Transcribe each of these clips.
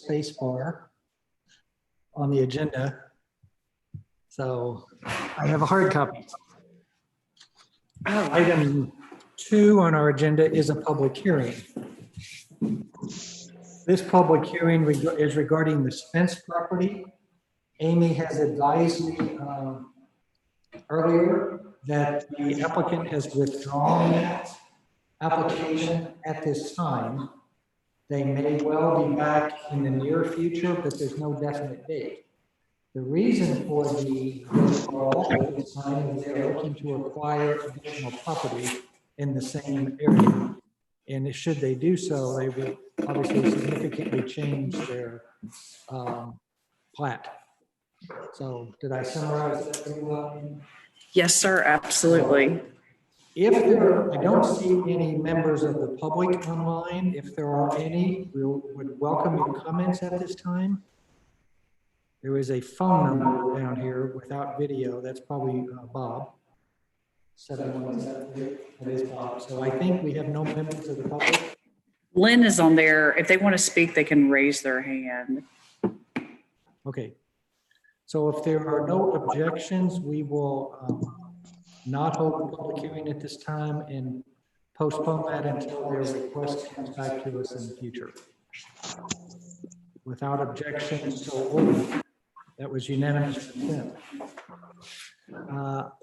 space bar on the agenda. So I have a hard copy. Item 2 on our agenda is a public hearing. This public hearing is regarding the Spence property. Amy has advised me earlier that the applicant has withdrawn that application at this time. They may well be back in the near future, but there's no definite date. The reason for the withdrawal at this time is they're looking to acquire additional property in the same area. And should they do so, they would obviously significantly change their plat. So did I summarize that very well? Yes, sir, absolutely. If there, I don't see any members of the public online. If there are any, we would welcome your comments at this time. There is a phone number down here without video. That's probably Bob. 717. That is Bob. So I think we have no members of the public. Lynn is on there. If they want to speak, they can raise their hand. Okay. So if there are no objections, we will not hold a public hearing at this time and postpone that until their request comes back to us in the future. Without objections, so ordered. That was unanimous consent.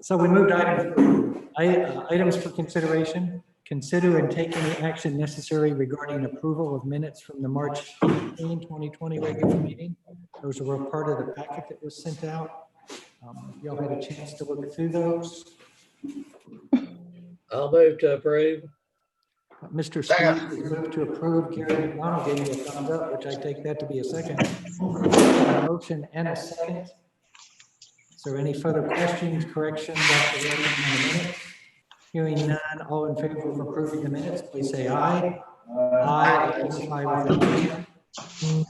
So we moved to items for consideration. Consider and take any action necessary regarding approval of minutes from the March 18, 2020 regular meeting. Those were a part of the packet that was sent out. Y'all had a chance to look through those. I'll move to approve. Mr. Steve moved to approve. Gary McDonald gave me a thumbs up, which I take that to be a second. A motion and a second. Is there any further questions, corrections, observations on the minutes? Hearing none, all in favor of approving the minutes, please say aye. Aye. Identify with the hand.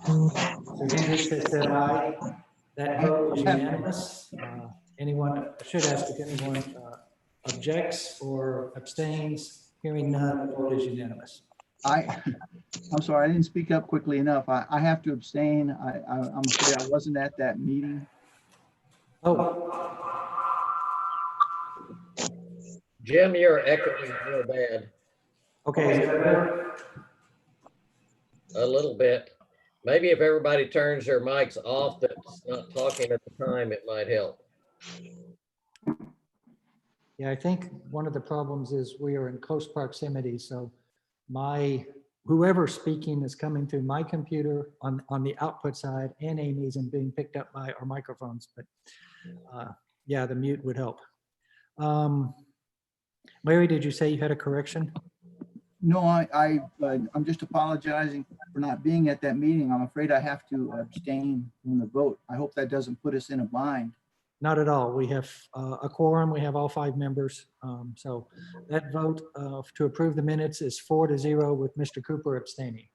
So Hendricks has said aye. That vote is unanimous. Anyone, I should ask if anyone objects or abstains. Hearing none, the vote is unanimous. I'm sorry, I didn't speak up quickly enough. I have to abstain. I'm afraid I wasn't at that meeting. Oh, Jim, you're echoing real bad. okay. Is that better? A little bit. Maybe if everybody turns their mics off that's not talking at the time, it might help. Yeah, I think one of the problems is we are in close proximity, so whoever's speaking is coming through my computer on the output side and Amy's and being picked up by our microphones, but yeah, the mute would help. Larry, did you say you had a correction? No, I'm just apologizing for not being at that meeting. I'm afraid I have to abstain from the vote. I hope that doesn't put us in a bind. Not at all. We have a quorum. We have all 5 members. So that vote to approve the minutes is 4-0 with Mr. Cooper abstaining.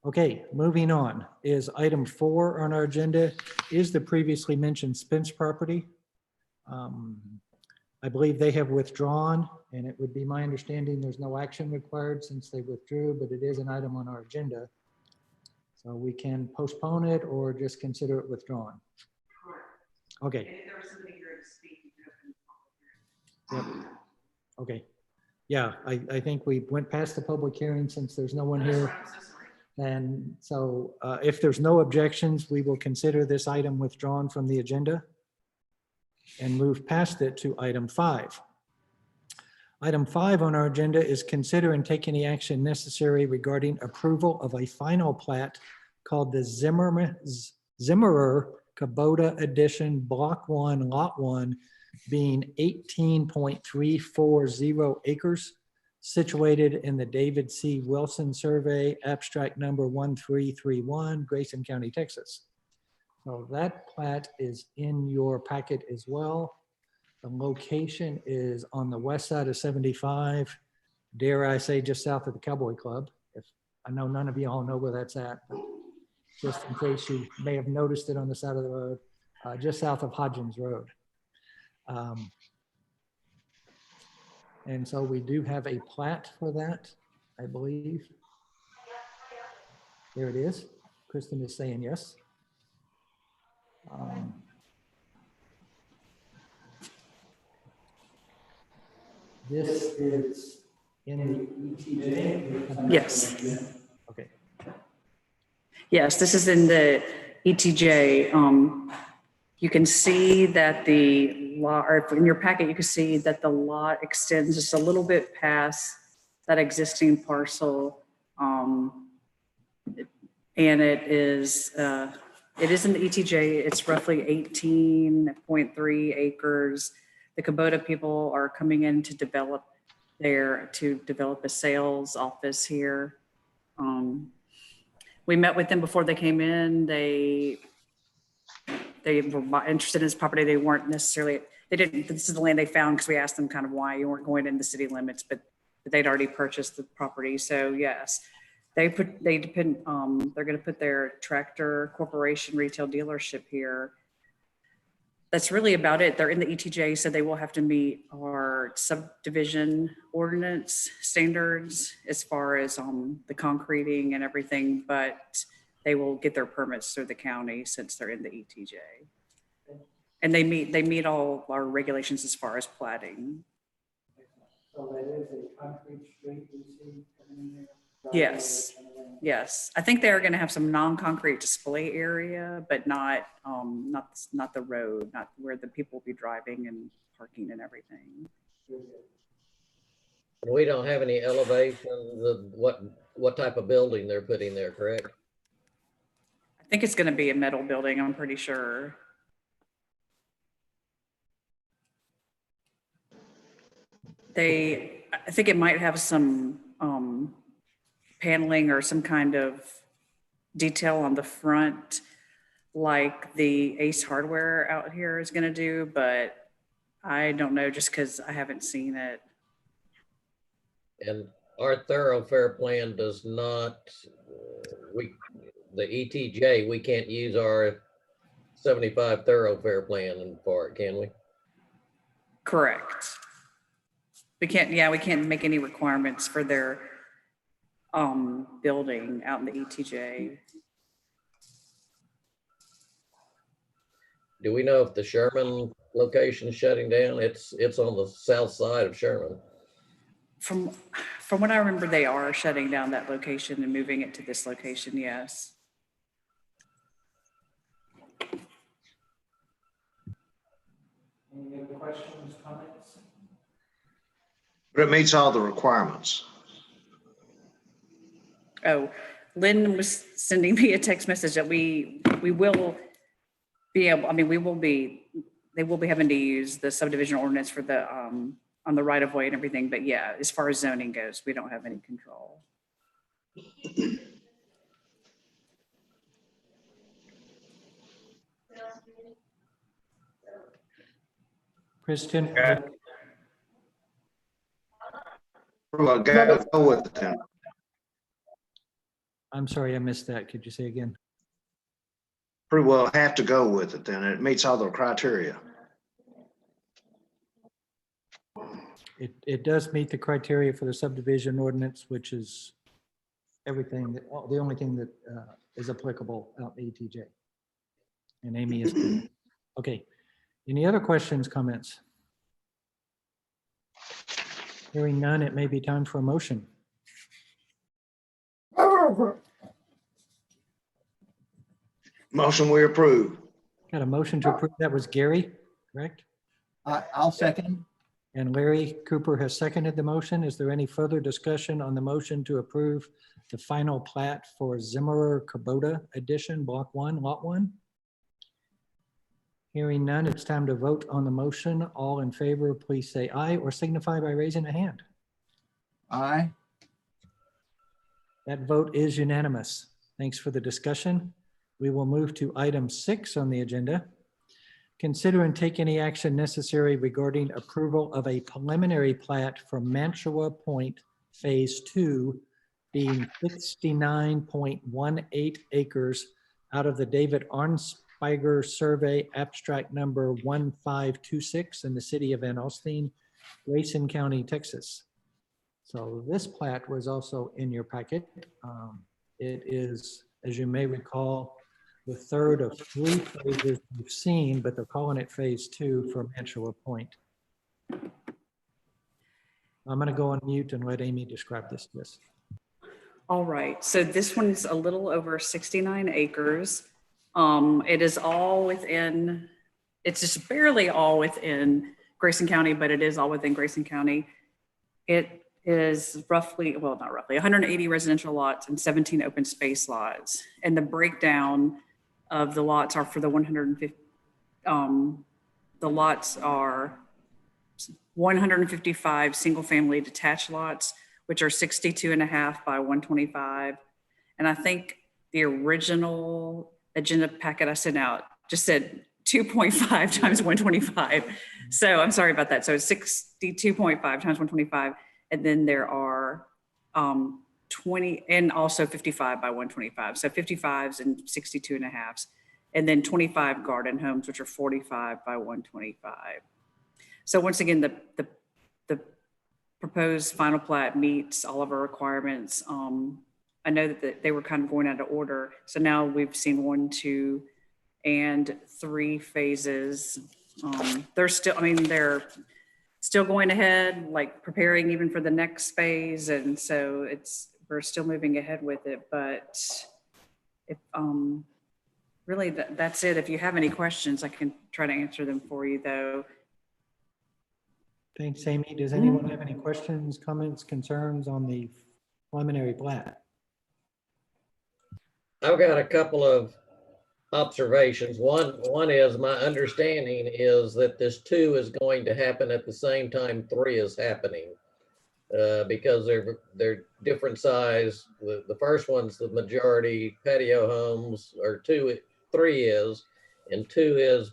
Okay, moving on is item 4 on our agenda is the previously mentioned Spence property. I believe they have withdrawn, and it would be my understanding there's no action required since they withdrew, but it is an item on our agenda. So we can postpone it or just consider it withdrawn. Okay. Yep. Okay. Yeah, I think we went past the public hearing since there's no one here. And so if there's no objections, we will consider this item withdrawn from the agenda and move past it to item 5. Item 5 on our agenda is consider and take any action necessary regarding approval of a final plat called the Zimmerer Kubota Edition Block 1, Lot 1, being 18.340 acres, situated in the David C. Wilson Survey, abstract number 1331, Grayson County, Texas. So that plat is in your packet as well. The location is on the west side of 75, dare I say just south of the Cowboy Club. If I know none of you all know where that's at, but just in case you may have noticed it on the side of the road, just south of Hodgins Road. And so we do have a plat for that, I believe. There it is. Kristen is saying yes. This is in the ETJ? Yes. Okay. Yes, this is in the ETJ. You can see that the lot, or in your packet, you can see that the lot extends just a little bit past that existing parcel. And it is in the ETJ. It's roughly 18.3 acres. The Kubota people are coming in to develop a sales office here. We met with them before they came in. They were interested in this property. They weren't necessarily, this is the land they found because we asked them kind of why you weren't going in the city limits, but they'd already purchased the property. So yes, they're going to put their Tractor Corporation retail dealership here. That's really about it. They're in the ETJ, so they will have to meet our subdivision ordinance standards as far as the concreting and everything, but they will get their permits through the county since they're in the ETJ. And they meet all our regulations as far as plating. So that is a concrete street we see coming in there? Yes. Yes, I think they're going to have some non-concrete display area, but not the road, not where the people will be driving and parking and everything. We don't have any elevations of what type of building they're putting there, correct? I think it's going to be a metal building, I'm pretty sure. I think it might have some paneling or some kind of detail on the front, like the Ace Hardware out here is going to do, but I don't know just because I haven't seen it. And our thoroughfare plan does not, the ETJ, we can't use our 75 thoroughfare plan for it, can we? Correct. We can't make any requirements for their building out in the ETJ. Do we know if the Sherman location is shutting down? It's on the south side of Sherman. From what I remember, they are shutting down that location and moving it to this location, yes. Any other questions, comments? But it meets all the requirements. Oh, Lynn was sending me a text message that we will be able, I mean, they will be having to use the subdivision ordinance for the, on the right of way and everything. But yeah, as far as zoning goes, we don't have any control. Kristen? Well, go with it then. I'm sorry, I missed that. Could you say again? Pretty well have to go with it then. It meets all the criteria. It does meet the criteria for the subdivision ordinance, which is everything, the only thing that is applicable out in ETJ. And Amy is, okay. Any other questions, comments? Hearing none, it may be time for a motion. Motion we approve. Got a motion to approve. That was Gary, correct? I'll second. And Larry Cooper has seconded the motion. Is there any further discussion on the motion to approve the final plat for Zimmerer Kubota Edition, Block 1, Lot 1? Hearing none, it's time to vote on the motion. All in favor, please say aye or signify by raising a hand. Aye. That vote is unanimous. Thanks for the discussion. We will move to item 6 on the agenda. Consider and take any action necessary regarding approval of a preliminary plat for Mantua Point Phase 2 being 69.18 acres out of the David Arnspiger Survey Abstract Number 1526 in the city of Van Alstyne, Grayson County, Texas. So this plat was also in your packet. It is, as you may recall, the third of 3 phases we've seen, but they're calling it phase 2 for Mantua Point. I'm going to go on mute and let Amy describe this to us. All right, so this one's a little over 69 acres. It is all within, it's just barely all within Grayson County, but it is all within Grayson County. It is roughly, well, not roughly, 180 residential lots and 17 open space lots. And the breakdown of the lots are for the 150, the lots are 155 single family detached lots, which are 62.5 by 125. And I think the original agenda packet I sent out just said 2.5 times 125. So I'm sorry about that. So it's 62.5 times 125. And then there are 20 and also 55 by 125. So 55s and 62.5s. And then 25 garden homes, which are 45 by 125. So once again, the proposed final plat meets all of our requirements. I know that they were kind of going out of order. So now we've seen 1, 2, and 3 phases. They're still, I mean, they're still going ahead, like preparing even for the next phase. And so we're still moving ahead with it, but if, really that's it. If you have any questions, I can try to answer them for you though. Thanks, Amy. Does anyone have any questions, comments, concerns on the preliminary plat? I've got a couple of observations. One is my understanding is that this 2 is going to happen at the same time 3 is happening because they're different size. The first one's the majority patio homes, or 3 is, and 2 is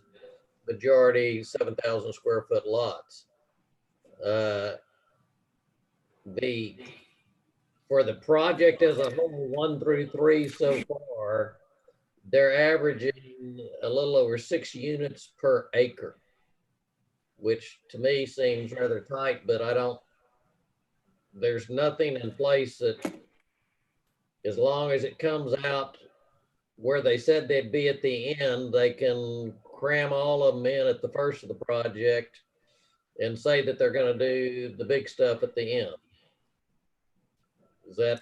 majority 7,000 square foot lots. For the project as a whole, 1 through 3 so far, they're averaging a little over 6 units per acre, which to me seems rather tight, but there's nothing in place that, as long as it comes out where they said they'd be at the end, they can cram all of them in at the first of the project and say that they're going to do the big stuff at the end. Is that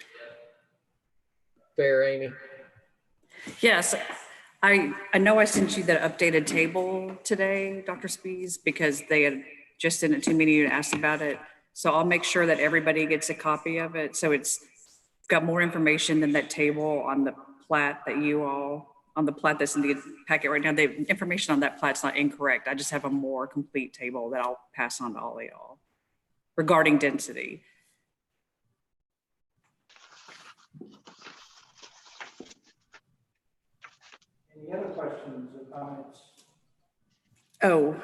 fair, Amy? Yes, I know I sent you the updated table today, Dr. Spees, because they had just sent it to me and asked about it. So I'll make sure that everybody gets a copy of it. So it's got more information than that table on the plat that on the plat that's in the packet right now. The information on that plat's not incorrect. I just have a more complete table that I'll pass on to all of y'all regarding density. Any other questions or comments? Oh,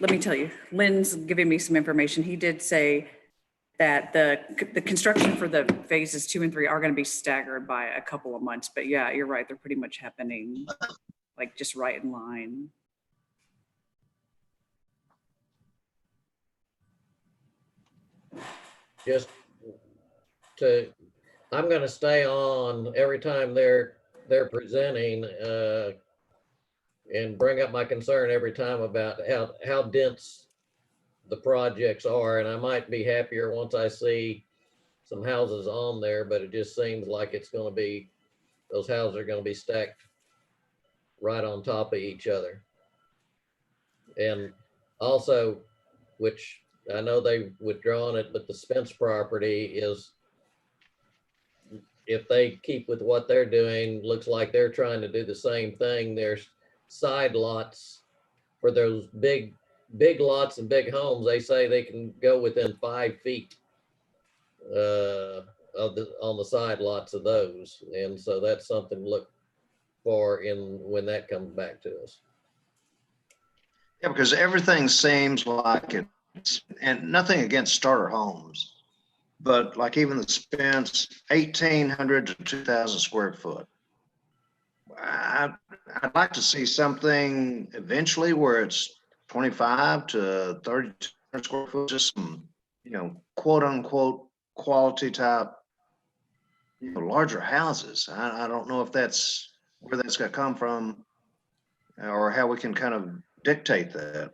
let me tell you, Lynn's giving me some information. He did say that the construction for the phases 2 and 3 are going to be staggered by a couple of months. But yeah, you're right. They're pretty much happening like just right in line. I'm going to stay on every time they're presenting and bring up my concern every time about how dense the projects are. And I might be happier once I see some houses on there, but it just seems like those houses are going to be stacked right on top of each other. And also, which I know they've withdrawn it, but the Spence property is, if they keep with what they're doing, looks like they're trying to do the same thing. There's side lots for those big lots and big homes. They say they can go within 5 feet on the side lots of those. And so that's something to look for when that comes back to us. Yeah, because everything seems like it's, and nothing against starter homes, but like even the Spence, 1,800 to 2,000 square foot. I'd like to see something eventually where it's 25 to 30 square foot, just some, quote unquote quality type larger houses. I don't know if that's where that's gonna come from or how we can kind of dictate that.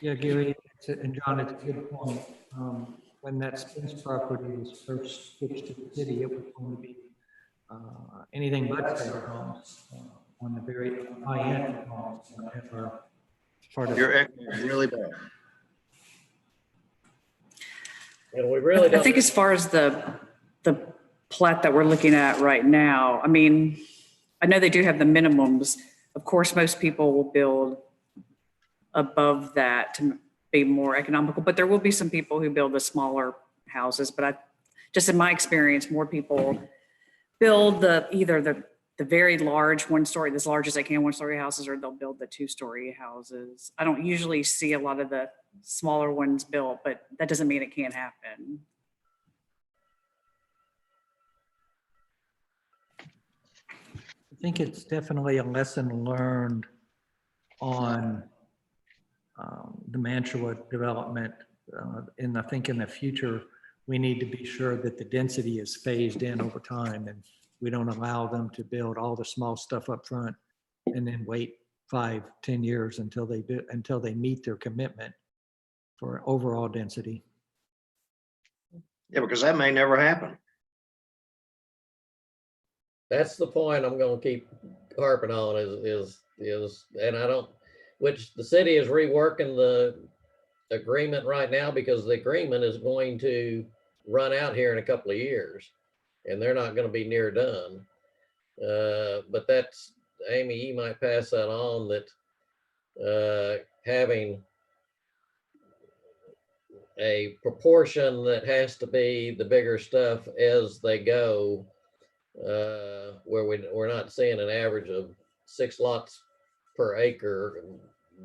Yeah, Gary and John, it's a good point. When that Spence property was first switched to the city, it was going to be anything but trailer homes on the very high end homes that are part of. Your echo is really bad. And we really I don't. think as far as the plat that we're looking at right now, I mean, I know they do have the minimums. Of course, most people will build above that to be more economical, but there will be some people who build the smaller houses. But just in my experience, more people build either the very large one-story, as large as they can, one-story houses, or they'll build the two-story houses. I don't usually see a lot of the smaller ones built, but that doesn't mean it can't happen. I think it's definitely a lesson learned on the Mantua development. And I think in the future, we need to be sure that the density is phased in over time and we don't allow them to build all the small stuff up front and then wait 5, 10 years until they meet their commitment for overall density. Yeah, because that may never happen. That's the point I'm gonna keep harping on is, and I don't, which the city is reworking the agreement right now because the agreement is going to run out here in a couple of years and they're not gonna be near done. But that's, Amy, you might pass that on, that having a proportion that has to be the bigger stuff as they go, where we're not seeing an average of 6 lots per acre.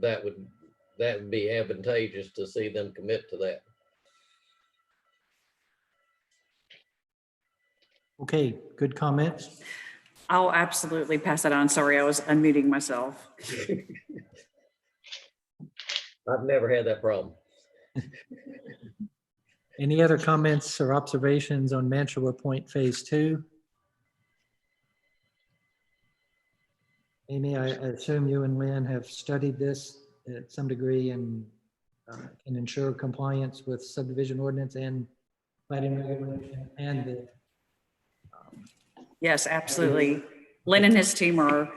That would be advantageous to see them commit to that. Okay, good comments. I'll absolutely pass that on. Sorry, I was unmuting myself. I've never had that problem. Any other comments or observations on Mantua Point Phase 2? Amy, I assume you and Lynn have studied this at some degree and can ensure compliance with subdivision ordinance and lighting regulation and the. Yes, absolutely. Lynn and his team are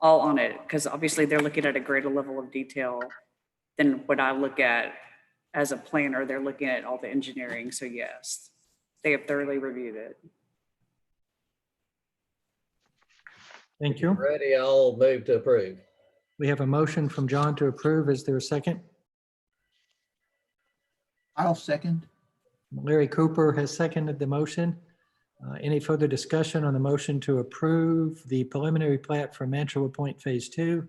all on it because obviously they're looking at a greater level of detail than what I look at as a planner. They're looking at all the engineering. So yes, they have thoroughly reviewed it. Thank you. Ready, I'll move to approve. We have a motion from John to approve. Is there a second? I'll second. Larry Cooper has seconded the motion. Any further discussion on the motion to approve the preliminary plat for Mantua Point Phase 2?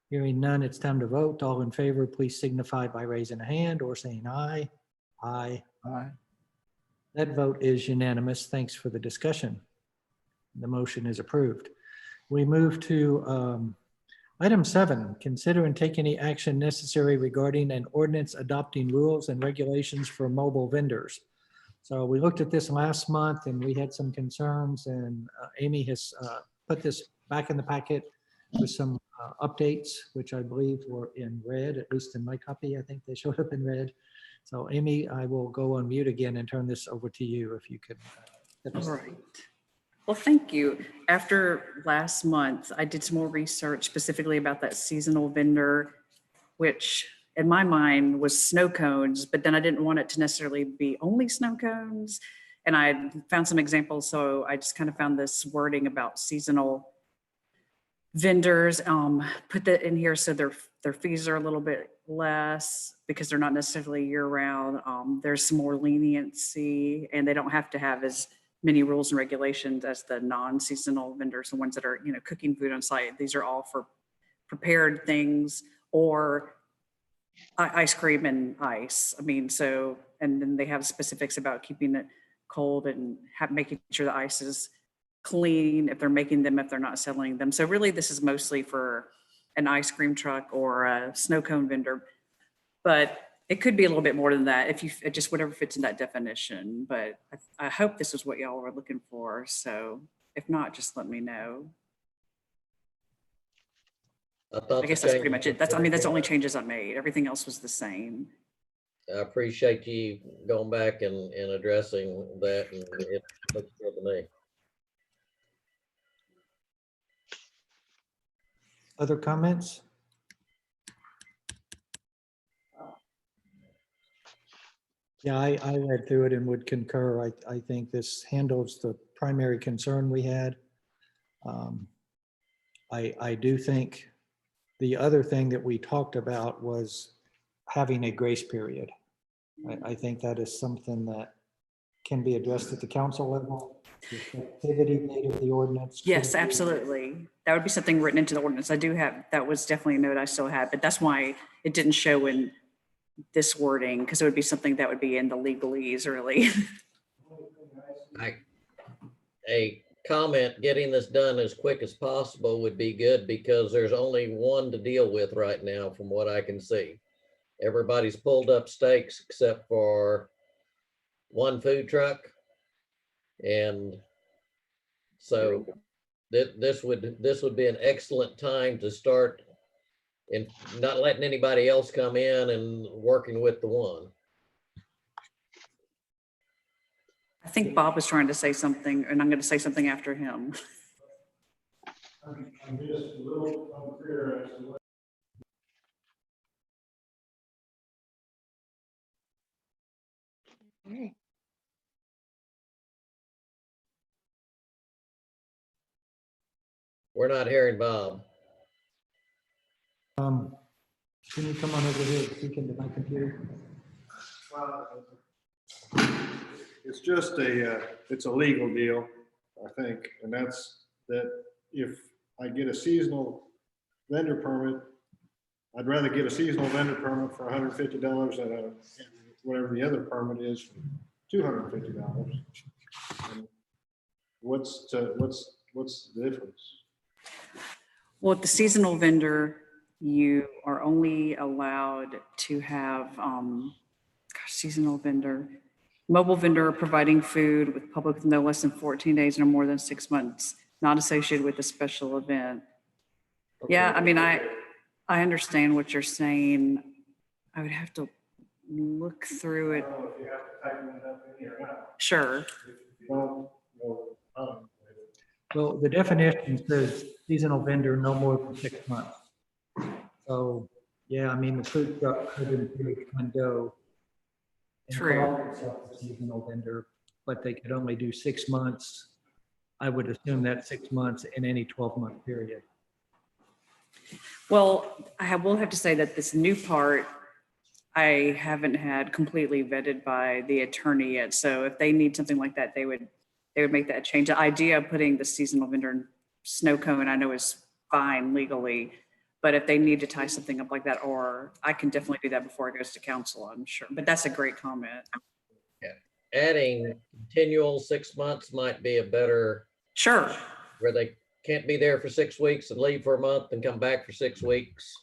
Hearing none, it's time to vote. All in favor, please signify by raising a hand or saying aye. Aye. Aye. That vote is unanimous. Thanks for the discussion. The motion is approved. We move to item 7, consider and take any action necessary regarding an ordinance adopting rules and regulations for mobile vendors. So we looked at this last month and we had some concerns, and Amy has put this back in the packet with some updates, which I believe were in red, at least in my copy. I think they showed up in red. So Amy, I will go on mute again and turn this over to you if you could. All right. Well, thank you. After last month, I did some more research specifically about that seasonal vendor, which in my mind was snow cones, but then I didn't want it to necessarily be only snow cones. And I found some examples. So I just kind of found this wording about seasonal vendors, put that in here. So their fees are a little bit less because they're not necessarily year round. There's some more leniency and they don't have to have as many rules and regulations as the non-seasonal vendors, the ones that are, cooking food on site. These are all for prepared things or ice cream and ice. And then they have specifics about keeping it cold and making sure the ice is clean if they're making them, if they're not selling them. So really this is mostly for an ice cream truck or a snow cone vendor. But It could be a little bit more than that if you, just whatever fits in that definition, but I hope this is what y'all were looking for. So if not, just let me know. thought I guess the that's pretty change- much it. That's, I mean, that's the only changes I made. Everything else was the same. I appreciate you going back and addressing that, and it looks good to me. Other comments? Yeah, I read through it and would concur. I think this handles the primary concern we had. I do think the other thing that we talked about was having a grace period. I think that is something that can be addressed at the council level. The effectivity date of the ordinance. Yes, absolutely. That would be something written into the ordinance. I do have, that was definitely a note I still had, but that's why it didn't show in this wording, because it would be something that would be in the legalese really. A comment, getting this done as quick as possible would be good because there's only one to deal with right now from what I can see. Everybody's pulled up stakes except for one food truck. And so this would be an excellent time to start and not letting anybody else come in and working with the one. I think Bob was trying to say something, and I'm going to say something after him. I'm just a little unclear as to what. We're not hearing Bob. Can you come on over here, speak into my computer? Well, it's just it's a legal deal, I think, and that's that if I get a seasonal vendor permit, I'd rather get a seasonal vendor permit for $150 than whatever the other permit is, $250. What's the difference? Well, at the seasonal vendor, you are only allowed to have, seasonal vendor, mobile vendor providing food with public with no less than 14 days or more than 6 months, not associated with a special event. Yeah, I mean, I understand what you're saying. I would have to look through I it. don't know if you have to tighten that up in here or not. Sure. If you don't, well, Well, the definition says seasonal vendor no more than 6 months. So, yeah, I mean, the food truck could in theory come and go. And True. call itself a seasonal vendor, but they could only do 6 months. I would assume that 6 months in any 12-month period. Well, will have to say that this new part, I haven't had completely vetted by the attorney yet. So if they need something like that, they would make that change. The idea of putting the seasonal vendor in snow cone, I know is fine legally, but if they need to tie something up like that, or I can definitely do that before it goes to council, I'm sure. But that's a great comment. Adding continual 6 months might be a better, Sure. where they can't be there for 6 weeks and leave for a month and come back for 6 weeks.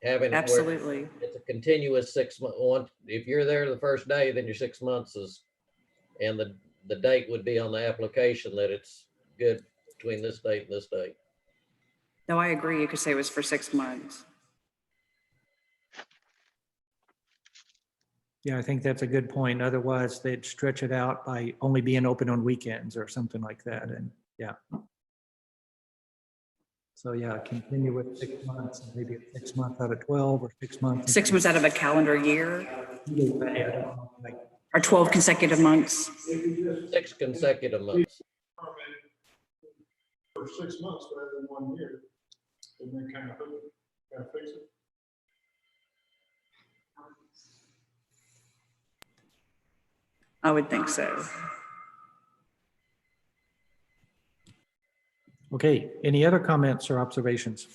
Having it where Absolutely. it's a continuous 6 month one. If you're there the first day, then your 6 months is, and the date would be on the application that it's good between this date and this date. No, I agree. You could say it was for 6 months. Yeah, I think that's a good point. Otherwise, they'd stretch it out by only being open on weekends or something like that. And yeah. So yeah, continue with 6 months, and maybe 6 months out of 12 or 6 months. 6 months out of a calendar year Like, or 12 consecutive months. 6 consecutive months. for 6 months rather than 1 year, and then kind of fix it. I would think so. Okay, any other comments or observations?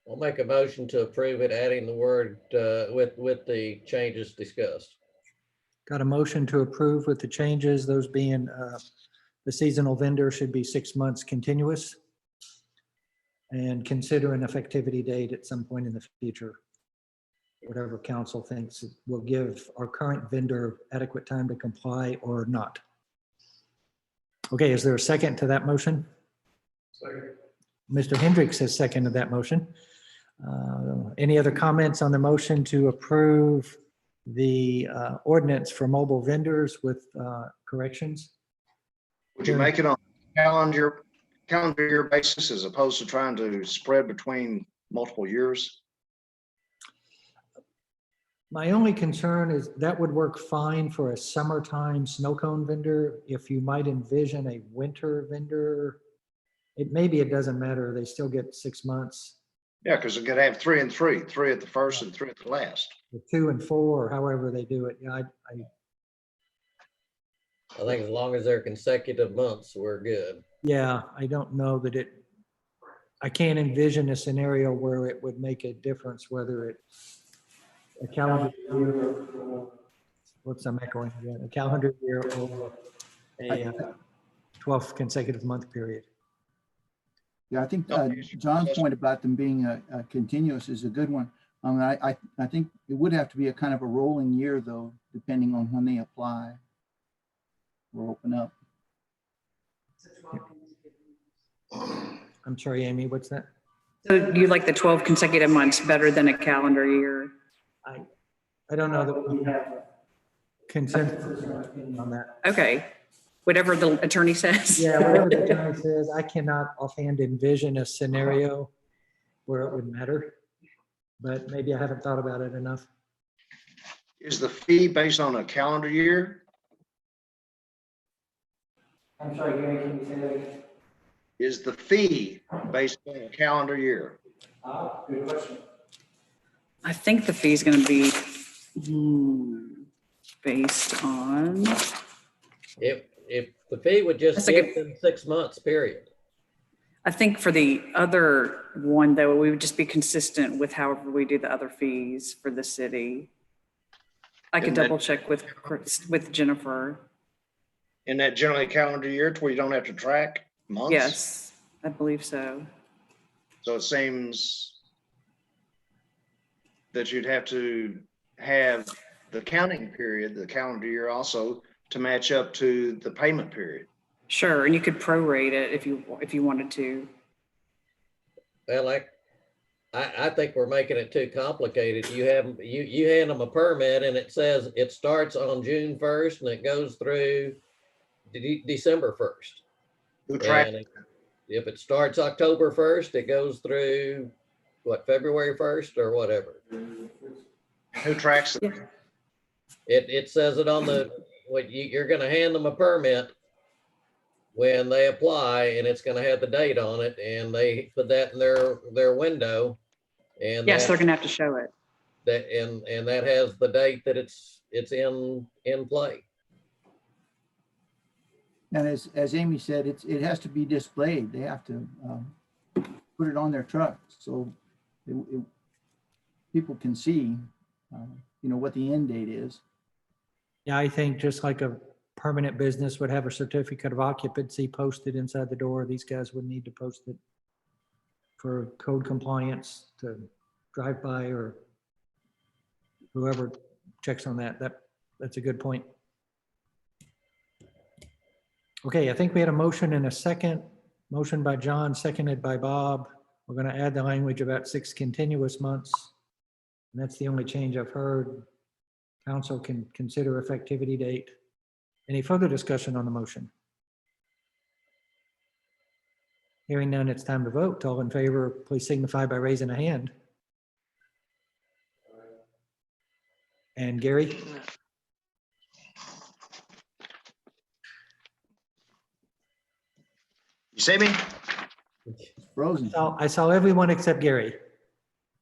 I'll make a motion to approve it, adding the word with the changes discussed. Got a motion to approve with the changes, those being the seasonal vendor should be 6 months continuous. and consider an effectivity date at some point in the future. Whatever council thinks will give our current vendor adequate time to comply or not. Okay, is there a second to that motion? Second. Mr. Hendricks has seconded that motion. Any other comments on the motion to approve the ordinance for mobile vendors with corrections? Would you make it on calendar year basis as opposed to trying to spread between multiple years? My only concern is that would work fine for a summertime snow cone vendor. If you might envision a winter vendor, maybe it doesn't matter. They still get 6 months. Yeah, because they're gonna have 3 and 3, 3 at the first and 3 at the last. Or 2 and 4, or however they do it. Yeah, I think as long as they're consecutive months, we're good. yeah, I don't know that I can't envision a scenario where it would make a difference whether it's a calendar year, whoops, I'm echoing again, a calendar year or a 12th consecutive month period. Yeah, I think John's point about them being continuous is a good one. I think it would have to be a kind of a rolling year though, depending on when they apply or open up. I'm sorry, Amy, what's that? So you like the 12 consecutive months better than a calendar year? I don't know that we have consensus on that. Okay, whatever the attorney says. Yeah, whatever the attorney says, I cannot offhand envision a scenario where it would matter, but maybe I haven't thought about it enough. Is the fee based on a calendar year? I'm sorry, Gary, can you say that again? Is the fee based on a calendar year? Good question. I think the fee is going to be based on, If the fee would just That's a be good- within 6 months, period. I think for the other one though, we would just be consistent with however we do the other fees for the city. I could And that- double check with Jennifer. In that generally calendar year to where you don't have to track months? Yes, I believe so. So it seems that you'd have to have the counting period, the calendar year also, to match up to the payment period. Sure, and you could prorate it if you wanted to. Well, I think we're making it too complicated. You hand them a permit and it says it starts on June 1st and it goes through December 1st. Who tracks? And if it starts October 1st, it goes through what, February 1st or whatever. Who tracks it? It says it on you're gonna hand them a permit when they apply and it's gonna have the date on it and they put that in their window. And Yes, they're gonna have to show it. and that has the date that it's in play. And as Amy said, it has to be displayed. They have to put it on their truck so people can see, what the end date is. Yeah, I think just like a permanent business would have a certificate of occupancy posted inside the door, these guys would need to post it for code compliance to drive by or whoever checks on that. That's a good point. Okay, I think we had a motion and a second. Motion by John, seconded by Bob. We're going to add the language about 6 continuous months. And that's the only change I've heard. Council can consider effectivity date. Any further discussion on the motion? Hearing none, it's time to vote. All in favor, please signify by raising a hand. And Gary? You see me? Frozen. I saw everyone except Gary.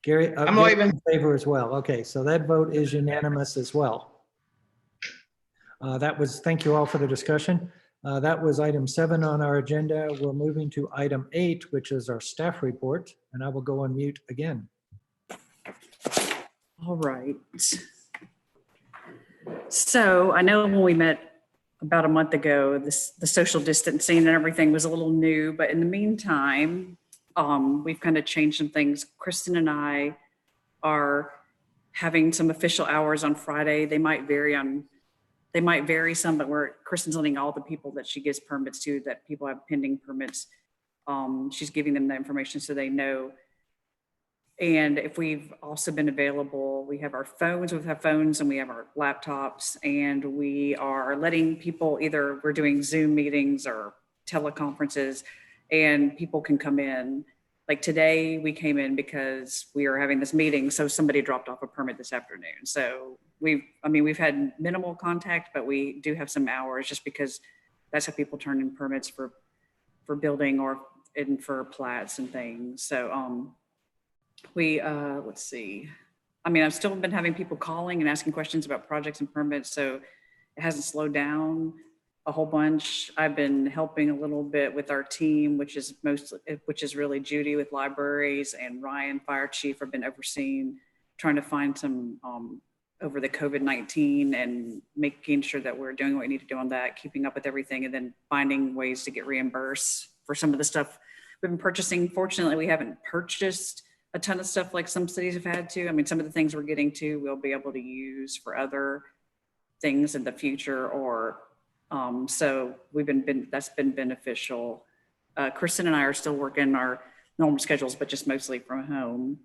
Gary, I'm Gary's waving. in favor as well. Okay, so that vote is unanimous as well. Thank you all for the discussion. That was item 7 on our agenda. We're moving to item 8, which is our staff report, and I will go on mute again. All right. So I know when we met about a month ago, the social distancing and everything was a little new, but in the meantime, we've kind of changed some things. Kristen and I are having some official hours on Friday. They might vary some, but Kristen's letting all the people that she gives permits to, that people have pending permits. She's giving them the information so they know. And if we've also been available, we have our phones, and we have our laptops, and we are letting people, either we're doing Zoom meetings or teleconferences, and people can come in. Like today we came in because we are having this meeting. So somebody dropped off a permit this afternoon. So we've had minimal contact, but we do have some hours just because that's how people turn in permits for building or for plats and things. So, let's see. I've still been having people calling and asking questions about projects and permits, so it hasn't slowed down a whole bunch. I've been helping a little bit with our team, which is really Judy with libraries, and Ryan, fire chief, have been overseeing, trying to find some over the COVID-19 and making sure that we're doing what we need to do on that, keeping up with everything, and then finding ways to get reimbursed for some of the stuff we've been purchasing. Fortunately, we haven't purchased a ton of stuff like some cities have had to. Some of the things we're getting to, we'll be able to use for other things in the future, or so that's been beneficial. Kristen and I are still working our normal schedules, but just mostly from home.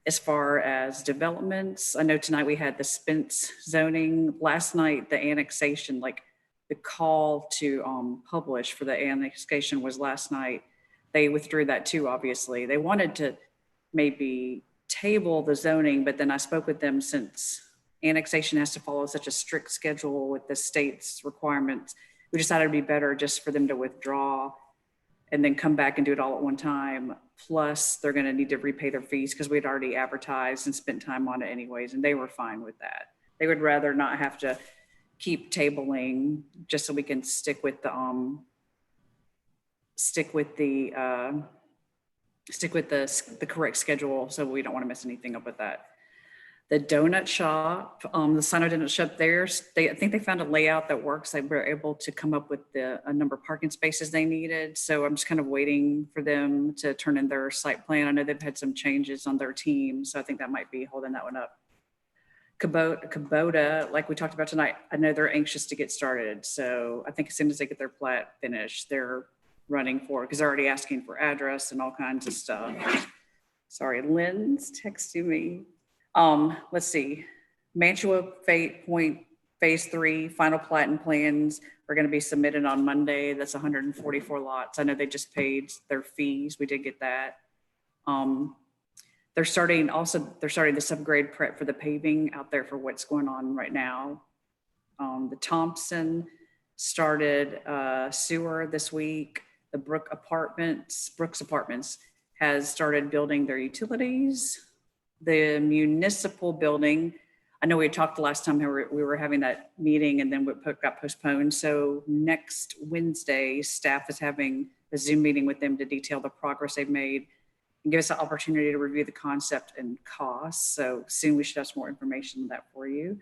As far as developments, I know tonight we had the Spence zoning. Last night, the annexation, like the call to publish for the annexation was last night. They withdrew that too, obviously. They wanted to maybe table the zoning, but then I spoke with them, since annexation has to follow such a strict schedule with the state's requirements. We decided it'd be better just for them to withdraw and then come back and do it all at one time. Plus, they're going to need to repay their fees because we'd already advertised and spent time on it anyways, and they were fine with that. They would rather not have to keep tabling, just so we can stick with the correct schedule, so we don't want to mess anything up with that. The donut shop, the Sino Donut Shop there, I think they found a layout that works. They were able to come up with a number of parking spaces they needed. So I'm just kind of waiting for them to turn in their site plan. I know they've had some changes on their team, so I think that might be holding that one up. Kubota, like we talked about tonight, I know they're anxious to get started. So I think as soon as they get their plat finished, they're running for it, because they're already asking for address and all kinds of stuff. Sorry, Lynn's texting me. Let's see. Mantua Point Phase 3 final plat and plans are going to be submitted on Monday. That's 144 lots. I know they just paid their fees. We did get that. They're starting the subgrade prep for the paving out there for what's going on right now. The Thompson started sewer this week. The Brooks Apartments has started building their utilities. The municipal building, I know we had talked the last time we were having that meeting, and then it got postponed. So next Wednesday, staff is having a Zoom meeting with them to detail the progress they've made and give us an opportunity to review the concept and costs. So soon we should have some more information on that for you.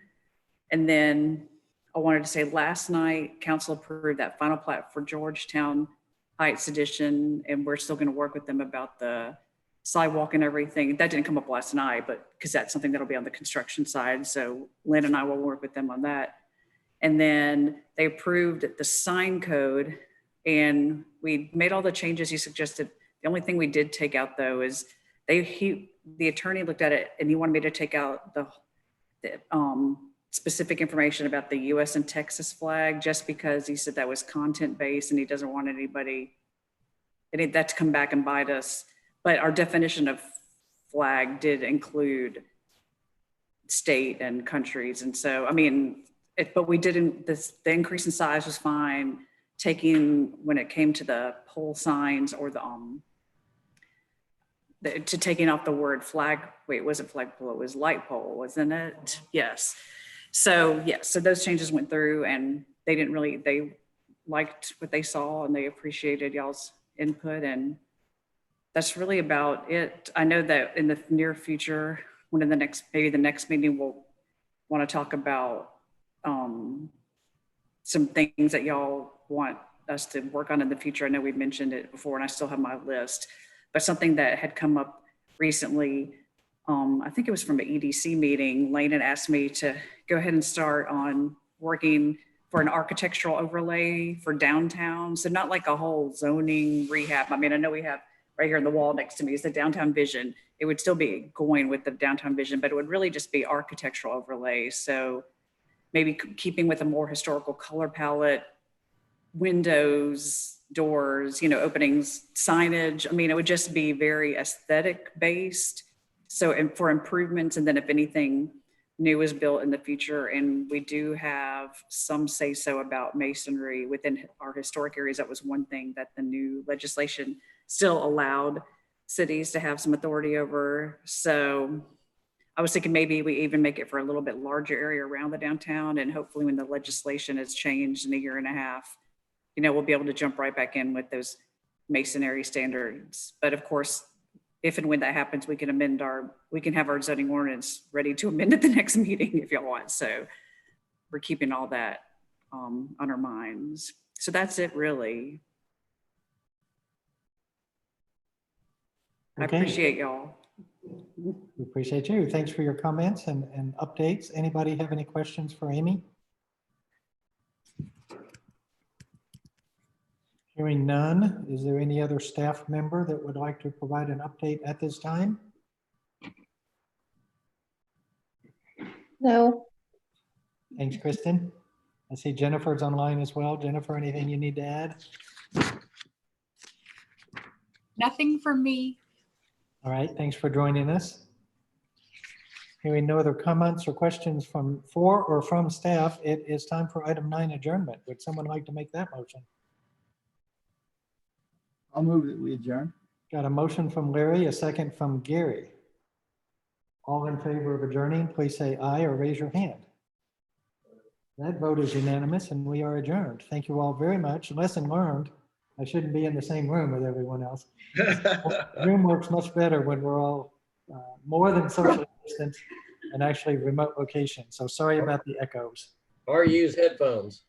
And then I wanted to say, last night, council approved that final plat for Georgetown Heights Edition, and we're still going to work with them about the sidewalk and everything. That didn't come up last night, but because that's something that'll be on the construction side. So Lynn and I will work with them on that. And then they approved the sign code, and we made all the changes he suggested. The only thing we did take out, though, is the attorney looked at it and he wanted me to take out the specific information about the US and Texas flag, just because he said that was content based and he doesn't want that to come back and bite us. But our definition of flag did include state and countries. And so, but we didn't, the increase in size was fine. When it came to the pole signs or taking off the word flag, it wasn't flagpole, it was light pole, wasn't it? Yes. So those changes went through, and they liked what they saw, and they appreciated y'all's input, and that's really about it. I know that in the near future, maybe the next meeting, we'll want to talk about some things that y'all want us to work on in the future. I know we've mentioned it before, and I still have my list, But something that had come up recently, I think it was from an EDC meeting, Lane had asked me to go ahead and start on working for an architectural overlay for downtown. So not like a whole zoning rehab. I mean, I know we have right here on the wall next to me is the downtown vision. It would still be going with the downtown vision, but it would really just be architectural overlay. So maybe keeping with a more historical color palette, windows, doors, openings, signage. I mean, it would just be very aesthetic based. So, and for improvements, and then if anything new is built in the future, and we do have some say so about masonry within our historic areas. That was one thing that the new legislation still allowed cities to have some authority over. So I was thinking maybe we even make it for a little bit larger area around the downtown, and hopefully when the legislation has changed in a year and a half, we'll be able to jump right back in with those masonry standards. But of course, if and when that happens, we can have our zoning ordinance ready to amend at the next meeting if y'all want. So we're keeping all that on our minds. So that's it really. I Okay. appreciate y'all. We appreciate you. Thanks for your comments and updates. Anybody have any questions for Amy? Hearing none, is there any other staff member that would like to provide an update at this time? No. Thanks, Kristen. I see Jennifer's online as well. Jennifer, anything you need to add? Nothing from me. All right, thanks for joining us. Hearing no other comments or questions for or from staff, it is time for item 9, adjournment. Would someone like to make that motion? I'll move that we adjourn. Got a motion from Larry, a second from Gary. All in favor of adjourning, please say aye or raise your hand. That vote is unanimous and we are adjourned. Thank you all very much. Lesson learned. I shouldn't be in the same room with everyone else. Zoom works much better when we're all more than social distance and actually remote location. So sorry about the echoes. Or use headphones.